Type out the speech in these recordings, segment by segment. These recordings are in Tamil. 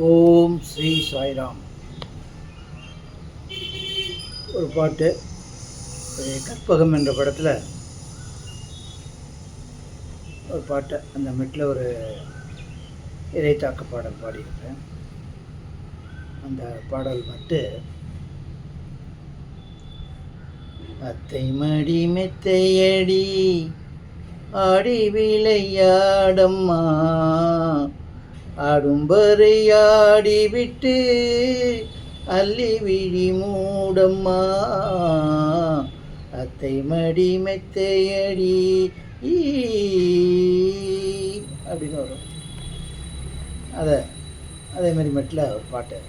ஓம் ஸ்ரீ சாய்ராம். ஒரு பாட்டு கற்பகம் என்ற படத்தில் ஒரு பாட்டை அந்த மெட்டில் ஒரு இறைத்தாக்க பாடல் பாடியிருக்கேன். அந்த பாடல் மட்டும் அத்தை மடி மெத்தையடி ஆடி விளையாடம்மா, ஆடும்பறை ஆடிவிட்டு அள்ளி விழி மூடம்மா, அத்தை மடி மெத்தையடி அப்படின்னு வரும். அதே மாதிரி மெட்டில் ஒரு பாட்டு.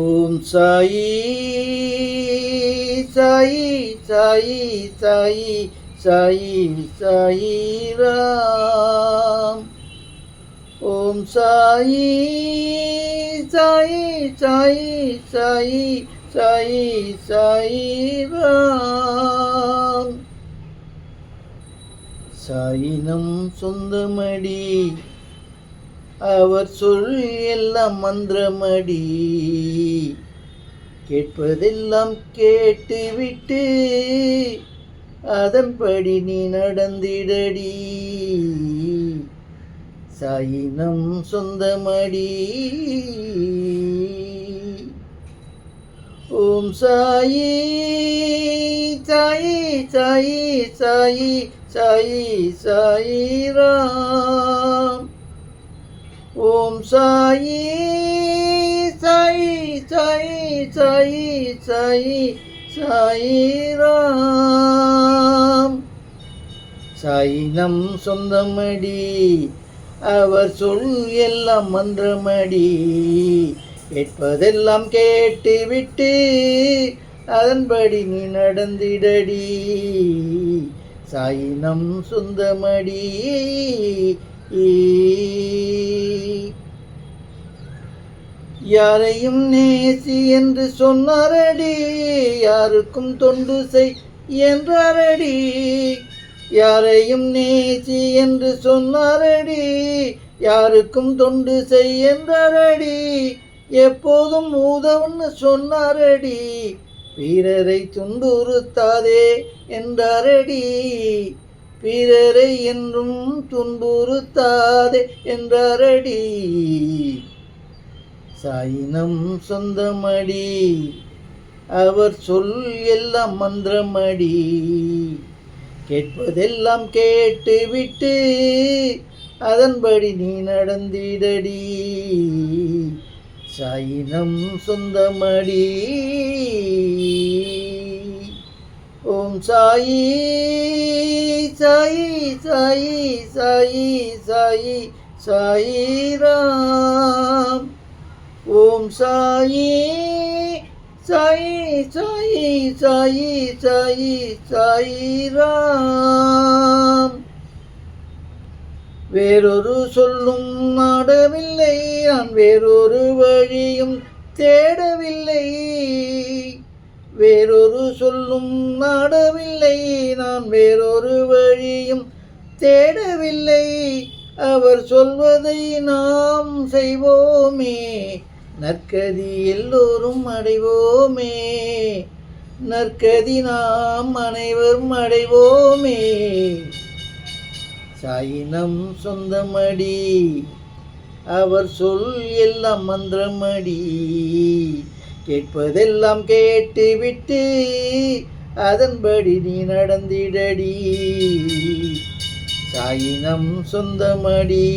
ஓம் சாயி சாயி சாயி சாயி சாயி சாயி ராம். ஓம் சாயி சாயி சாயி சாயி சாயி சாயி ராம். சாயினம் சொந்தமடி, அவர் சொல் எல்லாம் மந்திரமடி, கேட்பதெல்லாம் கேட்டுவிட்டு அதன்படி நீ நடந்திடடி. சாயினம் சொந்தமடி. ஓம் சாயி சாயி சாயி சாயி சாயி சாயி ராம். ஓம் சாயி சாயி சாயி சாயி சாயி சாயி ராம். சாயினம் சொந்தமடி, அவர் சொல் எல்லாம் மந்திரமடி, கேட்பதெல்லாம் கேட்டுவிட்டு அதன்படி நீ நடந்திடடி. சாயினம் சொந்தமடி. யாரையும் நேசி என்று சொன்னாரடி, யாருக்கும் தொண்டு செய் என்றாரடி. யாரையும் நேசி என்று சொன்னாரடி, யாருக்கும் தொண்டு செய் என்றாரடி. எப்போதும் உதவுன்னு சொன்னாரடி, வீரரை துன்புறுத்தாதே என்றாரடி. வீரரை என்றும் துன்புறுத்தாதே என்றாரடி. சாயினம் சொந்தமடி, அவர் சொல் எல்லாம் மந்திரமடி, கேட்பதெல்லாம் கேட்டுவிட்டு அதன்படி நீ நடந்திடடி. சாயினம் சொந்தமடி. ஓம் சாயி சாயி சாயி சாயி சாயி சாயி ராம். ஓம் சாயி சாயி சாயி சாயி சாயி சாயி ராம். வேறொரு சொல்லும் நாடவில்லை, நான் வேறொரு வழியும் தேடவில்லை. வேறொரு சொல்லும் நாடவில்லை, நான் வேறொரு வழியும் தேடவில்லை. அவர் சொல்வதை நாம் செய்வோமே, நற்கதி எல்லோரும் அடைவோமே. நற்கதி நாம் அனைவரும் அடைவோமே. சாயினம் சொந்தமடி, அவர் சொல் எல்லாம் மந்திரமடி, கேட்பதெல்லாம் கேட்டுவிட்டு அதன்படி நீ நடந்திடடி. சாயினம் சொந்தமடி.